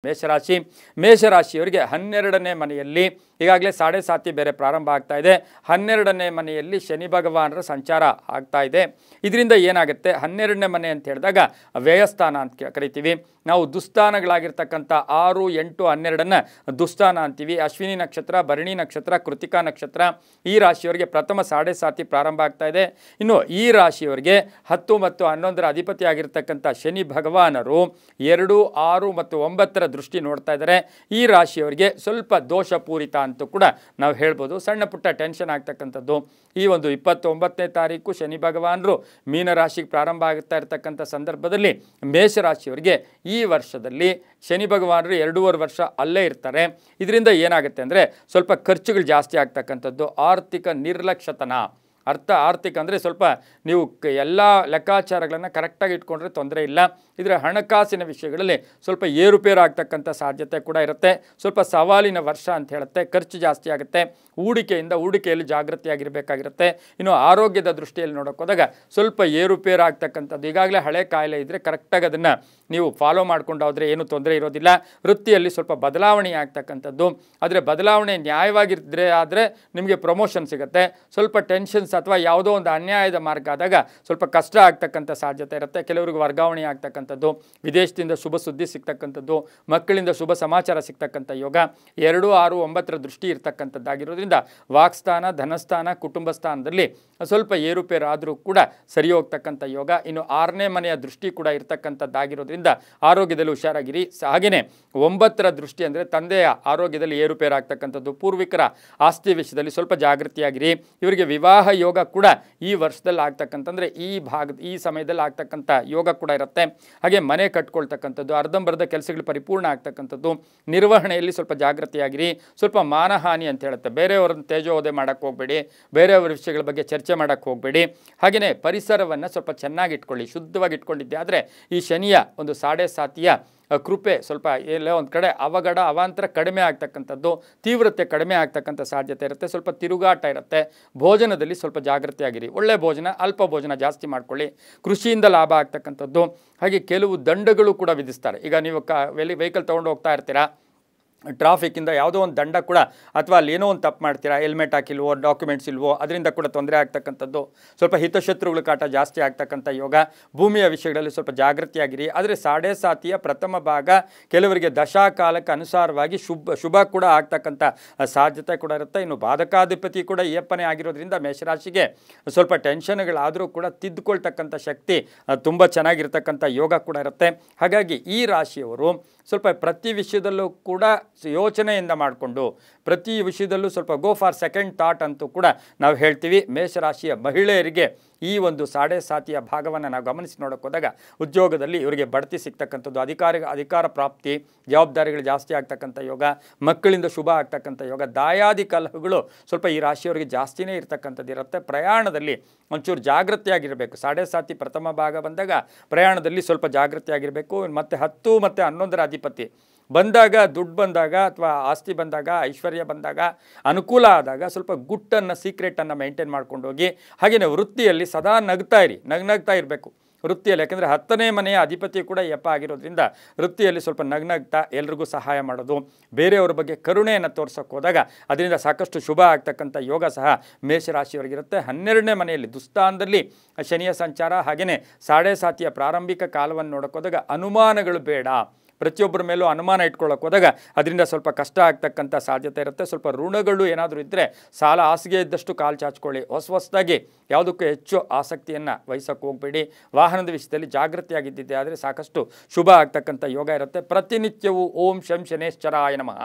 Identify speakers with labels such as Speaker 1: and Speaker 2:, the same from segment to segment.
Speaker 1: ಮೇಷರಾಶಿ ಮೇಷರಾಶಿಯವರಿಗೆ 12ನೇ ಮನೆಯಲ್ಲಿ ಈಗಾಗಲೇ ಸಾಡೆ ಸಾತಿ ಬೇರೆ ಪ್ರಾರಂಭ ಆಗ್ತಾ ಇದೆ. 12ನೇ ಮನೆಯಲ್ಲಿ ಶನಿ ಭಗವಾನರ ಸಂಚಾರ ಆಗ್ತಾ ಇದೆ. ಇದರಿಂದ ಏನಾಗುತ್ತೆ, 12ನೇ ಮನೆ ಅಂತ ಹೇಳಿದಾಗ ವ್ಯಯಸ್ಥಾನ ಅಂತ ಕರಿತೀವಿ ನಾವು. ದುಸ್ಥಾನಗಳಾಗಿರ್ತಕ್ಕಂಥ 6, 8, 12ನ್ನು ದುಸ್ಥಾನ ಅಂತೀವಿ. ಅಶ್ವಿನಿ ನಕ್ಷತ್ರ, ಭರಣಿ ನಕ್ಷತ್ರ, ಕೃತಿಕಾ ನಕ್ಷತ್ರ ಈ ರಾಶಿಯವರಿಗೆ ಪ್ರಥಮ ಸಾಡೆ ಸಾತಿ ಪ್ರಾರಂಭ ಆಗ್ತಾ ಇದೆ. ಇನ್ನು ಈ ರಾಶಿಯವರಿಗೆ 10 ಮತ್ತು 11ರ ಅಧಿಪತಿ ಆಗಿರ್ತಕ್ಕಂಥ ಶನಿ ಭಗವಾನರು 2, 6 ಮತ್ತು 9ರ ದೃಷ್ಟಿ ನೋಡ್ತಾ ಇದ್ದಾರೆ. ಈ ರಾಶಿಯವರಿಗೆ ಸ್ವಲ್ಪ ದೋಷಪೂರಿತ ಅಂತೂ ಕೂಡ ನಾವು ಹೇಳ್ಬೋದು. ಸಣ್ಣ ಪುಟ್ಟ ಟೆನ್ಷನ್ ಆಗ್ತಕ್ಕಂಥದ್ದು. ಈ ಒಂದು 29ನೇ ತಾರೀಕು ಶನಿ ಭಗವಾನರು ಮೀನರಾಶಿಗೆ ಪ್ರಾರಂಭ ಆಗ್ತಾ ಇರತಕ್ಕಂಥ ಸಂದರ್ಭದಲ್ಲಿ ಮೇಷರಾಶಿಯವರಿಗೆ ಈ ವರ್ಷದಲ್ಲಿ ಶನಿ ಭಗವಾನರು 2.5 ವರ್ಷ ಅಲ್ಲೇ ಇರ್ತಾರೆ. ಇದರಿಂದ ಏನಾಗುತ್ತೆ ಅಂದರೆ ಸ್ವಲ್ಪ ಖರ್ಚುಗಳು ಜಾಸ್ತಿ ಆಗ್ತಕ್ಕಂಥದ್ದು, ಆರ್ಥಿಕ ನಿರ್ಲಕ್ಷ್ಯತನ. ಆರ್ಥಿಕ ಅಂದರೆ ಸ್ವಲ್ಪ ನೀವು ಎಲ್ಲ ಲೆಕ್ಕಾಚಾರಗಳನ್ನು ಕರೆಕ್ಟಾಗಿ ಇಟ್ಕೊಂಡ್ರೆ ತೊಂದರೆ ಇಲ್ಲ. ಇದರ ಹಣಕಾಸಿನ ವಿಷಯಗಳಲ್ಲಿ ಸ್ವಲ್ಪ ಏರುಪೇರು ಆಗ್ತಕ್ಕಂಥ ಸಾಧ್ಯತೆ ಕೂಡ ಇರುತ್ತೆ. ಸ್ವಲ್ಪ ಸವಾಲಿನ ವರ್ಷ ಅಂತ ಹೇಳುತ್ತೆ. ಖರ್ಚು ಜಾಸ್ತಿ ಆಗುತ್ತೆ. ಹೂಡಿಕೆಯಲ್ಲಿ ಜಾಗೃತಿಯಾಗಿರಬೇಕಾಗಿರುತ್ತೆ. ಇನ್ನು ಆರೋಗ್ಯದ ದೃಷ್ಟಿಯಲ್ಲಿ ನೋಡೋಕೆ ಹೋದಾಗ ಸ್ವಲ್ಪ ಏರುಪೇರು ಆಗ್ತಕ್ಕಂಥದ್ದು. ಈಗಾಗಲೇ ಹಳೆ ಕಾಯಿಲೆ ಇದ್ದರೆ ಕರೆಕ್ಟಾಗಿ ಅದನ್ನು ನೀವು ಫಾಲೋ ಮಾಡ್ಕೊಂಡು ಹೋದರೆ ಏನೂ ತೊಂದರೆ ಇರೋದಿಲ್ಲ. ವೃತ್ತಿಯಲ್ಲಿ ಸ್ವಲ್ಪ ಬದಲಾವಣೆ ಆಗ್ತಕ್ಕಂಥದ್ದು. ಆದರೆ ಬದಲಾವಣೆ ನ್ಯಾಯವಾಗಿದ್ದರೆ ಆದರೆ ನಿಮಗೆ ಪ್ರಮೋಷನ್ ಸಿಗುತ್ತೆ. ಸ್ವಲ್ಪ ಟೆನ್ಷನ್ಸ್ ಅಥವಾ ಯಾವುದೋ ಒಂದು ಅನ್ಯಾಯದ ಮಾರ್ಗ ಆದಾಗ ಸ್ವಲ್ಪ ಕಷ್ಟ ಆಗ್ತಕ್ಕಂಥ ಸಾಧ್ಯತೆ ಇರುತ್ತೆ. ಕೆಲವರಿಗೆ ವರ್ಗಾವಣೆ ಆಗ್ತಕ್ಕಂಥದ್ದು, ವಿದೇಶದಿಂದ ಶುಭ ಸುದ್ದಿ ಸಿಗ್ತಕ್ಕಂಥದ್ದು, ಮಕ್ಕಳಿಂದ ಶುಭ ಸಮಾಚಾರ ಸಿಗ್ತಕ್ಕಂಥ ಯೋಗ. 2, 6, 9ರ ದೃಷ್ಟಿ ಇರ್ತಕ್ಕಂಥದ್ದಾಗಿರೋದ್ರಿಂದ ವಾಕ್ಸ್ಥಾನ, ಧನಸ್ಥಾನ, ಕುಟುಂಬ ಸ್ಥಾನದಲ್ಲಿ ಸ್ವಲ್ಪ ಏರುಪೇರು ಆದರೂ ಕೂಡ ಸರಿ ಹೋಗ್ತಕ್ಕಂಥ ಯೋಗ. ಇನ್ನು 6ನೇ ಮನೆಯ ದೃಷ್ಟಿ ಕೂಡ ಇರ್ತಕ್ಕಂಥದ್ದಾಗಿರೋದ್ರಿಂದ ಆರೋಗ್ಯದಲ್ಲಿ ಹುಷಾರಾಗಿರಿ. ಹಾಗೆಯೇ 9ರ ದೃಷ್ಟಿ ಅಂದರೆ ತಂದೆಯ ಆರೋಗ್ಯದಲ್ಲಿ ಏರುಪೇರು ಆಗ್ತಕ್ಕಂಥದ್ದು, ಪೂರ್ವಿಕರ ಆಸ್ತಿ ವಿಷಯದಲ್ಲಿ ಸ್ವಲ್ಪ ಜಾಗೃತಿಯಾಗಿರಿ. ಇವರಿಗೆ ವಿವಾಹ ಯೋಗ ಕೂಡ ಈ ವರ್ಷದಲ್ಲಿ ಆಗ್ತಕ್ಕಂಥಂದರೆ ಈ ಸಮಯದಲ್ಲಿ ಆಗ್ತಕ್ಕಂಥ ಯೋಗ ಕೂಡ ಇರುತ್ತೆ. ಹಾಗೆ ಮನೆ ಕಟ್ಕೊಳ್ತಕ್ಕಂಥದ್ದು, ಅರ್ಧಂಬರ್ಧ ಕೆಲಸಗಳು ಪರಿಪೂರ್ಣ ಆಗ್ತಕ್ಕಂಥದ್ದು, ನಿರ್ವಹಣೆಯಲ್ಲಿ ಸ್ವಲ್ಪ ಜಾಗೃತಿಯಾಗಿರಿ. ಸ್ವಲ್ಪ ಮಾನಹಾನಿ ಅಂತ ಹೇಳುತ್ತೆ. ಬೇರೆಯವರನ್ನು ತೇಜೋವಧೆ ಮಾಡೋಕ್ಕೆ ಹೋಗಬೇಡಿ, ಬೇರೆಯವರ ವಿಷಯಗಳ ಬಗ್ಗೆ ಚರ್ಚೆ ಮಾಡೋಕ್ಕೆ ಹೋಗಬೇಡಿ. ಹಾಗೆಯೇ ಪರಿಸರವನ್ನು ಸ್ವಲ್ಪ ಚೆನ್ನಾಗಿ ಇಟ್ಕೊಳ್ಳಿ, ಶುದ್ಧವಾಗಿ ಇಟ್ಕೊಂಡಿದ್ದೆ ಆದರೆ ಈ ಶನಿಯ ಒಂದು ಸಾಡೆ ಸಾತಿಯ ಕೃಪೆ ಸ್ವಲ್ಪ ಎಲ್ಲೋ ಒಂದು ಕಡೆ ಅವಾಂತರ ಕಡಿಮೆ ಆಗ್ತಕ್ಕಂಥದ್ದು, ತೀವ್ರತೆ ಕಡಿಮೆ ಆಗ್ತಕ್ಕಂಥ ಸಾಧ್ಯತೆ ಇರುತ್ತೆ. ಸ್ವಲ್ಪ ತಿರುಗಾಟ ಇರುತ್ತೆ. ಭೋಜನದಲ್ಲಿ ಸ್ವಲ್ಪ ಜಾಗೃತಿಯಾಗಿರಿ. ಒಳ್ಳೆ ಭೋಜನ, ಅಲ್ಪ ಭೋಜನ ಜಾಸ್ತಿ ಮಾಡ್ಕೊಳ್ಳಿ. ಕೃಷಿಯಿಂದ ಲಾಭ ಆಗ್ತಕ್ಕಂಥದ್ದು. ಹಾಗೆ ಕೆಲವು ದಂಡಗಳು ಕೂಡ ವಿಧಿಸ್ತಾರೆ. ಈಗ ನೀವು ವೆಹಿಕಲ್ ತೊಗೊಂಡು ಹೋಗ್ತಾ ಇರ್ತೀರಾ, ಟ್ರಾಫಿಕ್ಕಿಂದ ಯಾವುದೋ ಒಂದು ದಂಡ ಕೂಡ, ಅಥವಾ ಅಲ್ಲಿ ಏನೋ ಒಂದು ತಪ್ಪು ಮಾಡ್ತೀರಾ, ಹೆಲ್ಮೆಟ್ ಹಾಕಿಲ್ವೋ, ಡಾಕ್ಯುಮೆಂಟ್ಸ್ ಇಲ್ವೋ, ಅದರಿಂದ ಕೂಡ ತೊಂದರೆ ಆಗ್ತಕ್ಕಂಥದ್ದು. ಸ್ವಲ್ಪ ಹಿತಶತ್ರುಗಳ ಕಾಟ ಜಾಸ್ತಿ ಆಗ್ತಕ್ಕಂಥ ಯೋಗ. ಭೂಮಿಯ ವಿಷಯಗಳಲ್ಲಿ ಸ್ವಲ್ಪ ಜಾಗೃತಿಯಾಗಿರಿ. ಆದರೆ ಸಾಡೆ ಸಾತಿಯ ಪ್ರಥಮ ಭಾಗ ಕೆಲವರಿಗೆ ದಶಾಕಾಲಕ್ಕೆ ಅನುಸಾರವಾಗಿ ಶುಭ ಕೂಡ ಆಗ್ತಕ್ಕಂಥ ಸಾಧ್ಯತೆ ಕೂಡ ಇರುತ್ತೆ. ಇನ್ನು ಬಾಧಕಾಧಿಪತಿ ಕೂಡ ಏಪ್ಪನೇ ಆಗಿರೋದ್ರಿಂದ ಮೇಷರಾಶಿಗೆ ಸ್ವಲ್ಪ ಟೆನ್ಷನ್ಗಳಾದರೂ ಕೂಡ ತಿದ್ದುಕೊಳ್ತಕ್ಕಂಥ ಶಕ್ತಿ ತುಂಬ ಚೆನ್ನಾಗಿರ್ತಕ್ಕಂಥ ಯೋಗ ಕೂಡ ಇರುತ್ತೆ. ಹಾಗಾಗಿ ಈ ರಾಶಿಯವರು ಸ್ವಲ್ಪ ಪ್ರತಿ ವಿಷಯದಲ್ಲೂ ಕೂಡ ಯೋಚನೆಯಿಂದ ಮಾಡಿಕೊಂಡು, ಪ್ರತಿ ವಿಷಯದಲ್ಲೂ ಸ್ವಲ್ಪ ಗೋ ಫಾರ್ ಸೆಕೆಂಡ್ ಥಾಟ್ ಅಂತೂ ಕೂಡ ನಾವು ಹೇಳ್ತೀವಿ. ಮೇಷರಾಶಿಯ ಮಹಿಳೆಯರಿಗೆ ಈ ಒಂದು ಸಾಡೆ ಸಾತಿಯ ಭಾಗವನ್ನು ನಾವು ಗಮನಿಸಿ ನೋಡೋಕೆ ಹೋದಾಗ ಉದ್ಯೋಗದಲ್ಲಿ ಇವರಿಗೆ ಬಡ್ತಿ ಸಿಗ್ತಕ್ಕಂಥದ್ದು, ಅಧಿಕಾರ ಪ್ರಾಪ್ತಿ, ಜವಾಬ್ದಾರಿಗಳು ಜಾಸ್ತಿ ಆಗ್ತಕ್ಕಂಥ ಯೋಗ, ಮಕ್ಕಳಿಂದ ಶುಭ ಆಗ್ತಕ್ಕಂಥ ಯೋಗ. ದಾಯಾದಿ ಕಲಹಗಳು ಸ್ವಲ್ಪ ಈ ರಾಶಿಯವರಿಗೆ ಜಾಸ್ತಿನೇ ಇರ್ತಕ್ಕಂಥದ್ದು ಇರುತ್ತೆ. ಪ್ರಯಾಣದಲ್ಲಿ ಒಂಚೂರು ಜಾಗೃತಿಯಾಗಿರಬೇಕು. ಸಾಡೆ ಸಾತಿ ಪ್ರಥಮ ಭಾಗ ಬಂದಾಗ ಪ್ರಯಾಣದಲ್ಲಿ ಸ್ವಲ್ಪ ಜಾಗೃತಿಯಾಗಿರಬೇಕು. ಮತ್ತು 10 ಮತ್ತು 11ರ ಅಧಿಪತಿ ಬಂದಾಗ, ದುಡ್ಡು ಬಂದಾಗ ಅಥವಾ ಆಸ್ತಿ ಬಂದಾಗ, ಐಶ್ವರ್ಯ ಬಂದಾಗ, ಅನುಕೂಲ ಆದಾಗ ಸ್ವಲ್ಪ ಗುಟ್ಟನ್ನು, ಸೀಕ್ರೆಟನ್ನು ಮೇಂಟೈನ್ ಮಾಡ್ಕೊಂಡು ಹೋಗಿ. ಹಾಗೆಯೇ ವೃತ್ತಿಯಲ್ಲಿ ಸದಾ ನಗ್ನಗ್ತಾ ಇರಬೇಕು ವೃತ್ತಿಯಲ್ಲಿ. ಯಾಕೆಂದರೆ 10ನೇ ಮನೆಯ ಅಧಿಪತಿ ಕೂಡ ಯಪ್ಪ ಆಗಿರೋದ್ರಿಂದ ವೃತ್ತಿಯಲ್ಲಿ ಸ್ವಲ್ಪ ನಗ್ನಗ್ತಾ ಎಲ್ರಿಗೂ ಸಹಾಯ ಮಾಡೋದು, ಬೇರೆಯವ್ರ ಬಗ್ಗೆ ಕರುಣೆಯನ್ನು ತೋರ್ಸೋಕೆ ಹೋದಾಗ ಅದರಿಂದ ಸಾಕಷ್ಟು ಶುಭ ಆಗ್ತಕ್ಕಂಥ ಯೋಗ ಸಹ ಮೇಷರಾಶಿಯವರಿಗಿರುತ್ತೆ. 12ನೇ ಮನೆಯಲ್ಲಿ ದುಸ್ಥಾನದಲ್ಲಿ ಶನಿಯ ಸಂಚಾರ. ಹಾಗೆಯೇ ಸಾಡೆ ಸಾತಿಯ ಪ್ರಾರಂಭಿಕ ಕಾಲವನ್ನು ನೋಡೋಕೆ ಹೋದಾಗ ಅನುಮಾನಗಳು ಬೇಡ. ಪ್ರತಿಯೊಬ್ಬರ ಮೇಲೂ ಅನುಮಾನ ಇಟ್ಕೊಳ್ಳೋಕೆ ಹೋದಾಗ ಅದರಿಂದ ಸ್ವಲ್ಪ ಕಷ್ಟ ಆಗ್ತಕ್ಕಂಥ ಸಾಧ್ಯತೆ ಇರುತ್ತೆ. ಸ್ವಲ್ಪ ಋಣಗಳು ಏನಾದರೂ ಇದ್ದರೆ ಸಾಲ ಹಾಸಿಗೆ ಇದ್ದಷ್ಟು ಕಾಲು ಚಾಚ್ಕೊಳ್ಳಿ. ಹೊಸದಾಗಿ ಯಾವುದಕ್ಕೂ ಹೆಚ್ಚು ಆಸಕ್ತಿಯನ್ನು ವಹಿಸೋಕೆ ಹೋಗಬೇಡಿ. ವಾಹನದ ವಿಷಯದಲ್ಲಿ ಜಾಗೃತಿಯಾಗಿದ್ದಿದೆ ಆದರೆ ಸಾಕಷ್ಟು ಶುಭ ಆಗ್ತಕ್ಕಂಥ ಯೋಗ ಇರುತ್ತೆ. ಪ್ರತಿನಿತ್ಯವೂ ಓಂ ಶಂ ಶನೇಶ್ಚರಾಯ ನಮಃ,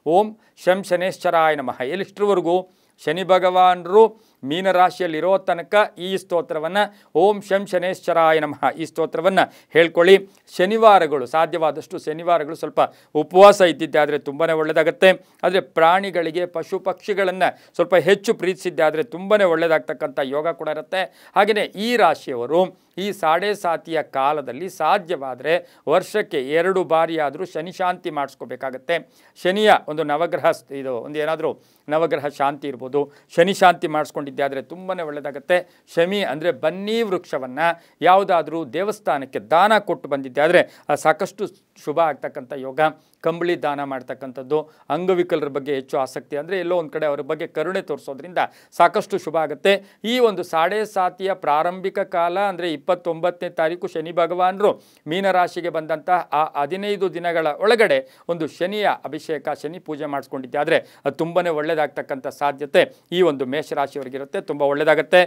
Speaker 1: ಓಂ ಶಂ ಶನೇಶ್ಚರಾಯ ನಮಃ. ಎಲ್ಲಿಷ್ಟರವರೆಗೂ ಶನಿ ಭಗವಾನರು ಮೀನರಾಶಿಯಲ್ಲಿರೋ ತನಕ ಈ ಸ್ತೋತ್ರವನ್ನು ಓಂ ಶಂ ಶನೇಶ್ಚರಾಯ ನಮಃ ಈ ಸ್ತೋತ್ರವನ್ನು ಹೇಳ್ಕೊಳ್ಳಿ. ಶನಿವಾರಗಳು ಸಾಧ್ಯವಾದಷ್ಟು ಶನಿವಾರಗಳು ಸ್ವಲ್ಪ ಉಪವಾಸ ಇದ್ದಿದ್ದೆ ಆದರೆ ತುಂಬಾ ಒಳ್ಳೆಯದಾಗುತ್ತೆ. ಆದರೆ ಪ್ರಾಣಿಗಳಿಗೆ, ಪಶು ಪಕ್ಷಿಗಳನ್ನು ಸ್ವಲ್ಪ ಹೆಚ್ಚು ಪ್ರೀತಿಸಿದ್ದೆ ಆದರೆ ತುಂಬಾ ಒಳ್ಳೆಯದಾಗ್ತಕ್ಕಂಥ ಯೋಗ ಕೂಡ ಇರುತ್ತೆ. ಹಾಗೆಯೇ ಈ ರಾಶಿಯವರು ಈ ಸಾಡೆ ಸಾತಿಯ ಕಾಲದಲ್ಲಿ ಸಾಧ್ಯವಾದರೆ ವರ್ಷಕ್ಕೆ 2 ಬಾರಿ ಆದರೂ ಶನಿ ಶಾಂತಿ ಮಾಡಿಸ್ಕೋಬೇಕಾಗತ್ತೆ. ಶನಿಯ ಒಂದು ಏನಾದರೂ ನವಗ್ರಹ ಶಾಂತಿ ಇರ್ಬೋದು, ಶನಿ ಶಾಂತಿ ಮಾಡಿಸ್ಕೊಂಡಿದ್ದೆ ಆದರೆ ತುಂಬಾ ಒಳ್ಳೆಯದಾಗುತ್ತೆ. ಶಮಿ ಅಂದರೆ ಬನ್ನಿ ವೃಕ್ಷವನ್ನು ಯಾವುದಾದ್ರೂ ದೇವಸ್ಥಾನಕ್ಕೆ ದಾನ ಕೊಟ್ಟು ಬಂದಿದ್ದೆ ಆದರೆ ಸಾಕಷ್ಟು ಶುಭ ಆಗ್ತಕ್ಕಂಥ ಯೋಗ, ಕಂಬಳಿ ದಾನ ಮಾಡ್ತಕ್ಕಂಥದ್ದು, ಅಂಗವಿಕಲರ ಬಗ್ಗೆ ಹೆಚ್ಚು ಆಸಕ್ತಿ ಅಂದರೆ ಎಲ್ಲೋ ಒಂದು ಕಡೆ ಅವರ ಬಗ್ಗೆ ಕರುಣೆ ತೋರಿಸೋದ್ರಿಂದ ಸಾಕಷ್ಟು ಶುಭ ಆಗುತ್ತೆ. ಈ ಒಂದು ಸಾಡೆ ಸಾತಿಯ ಪ್ರಾರಂಭಿಕ ಕಾಲ ಅಂದರೆ 29ನೇ ತಾರೀಕು ಶನಿ ಭಗವಾನರು ಮೀನರಾಶಿಗೆ ಬಂದಂತಹ ಆ 15 ದಿನಗಳ ಒಳಗಡೆ ಒಂದು ಶನಿಯ ಅಭಿಷೇಕ, ಶನಿ ಪೂಜೆ ಮಾಡಿಸ್ಕೊಂಡಿದ್ದೆ ಆದರೆ ಅದು ತುಂಬಾ ಒಳ್ಳೆಯದಾಗ್ತಕ್ಕಂಥ ಸಾಧ್ಯತೆ ಈ ಒಂದು ಮೇಷರಾಶಿಯವರಿಗಿರುತ್ತೆ. ತುಂಬ ಒಳ್ಳೆಯದಾಗುತ್ತೆ.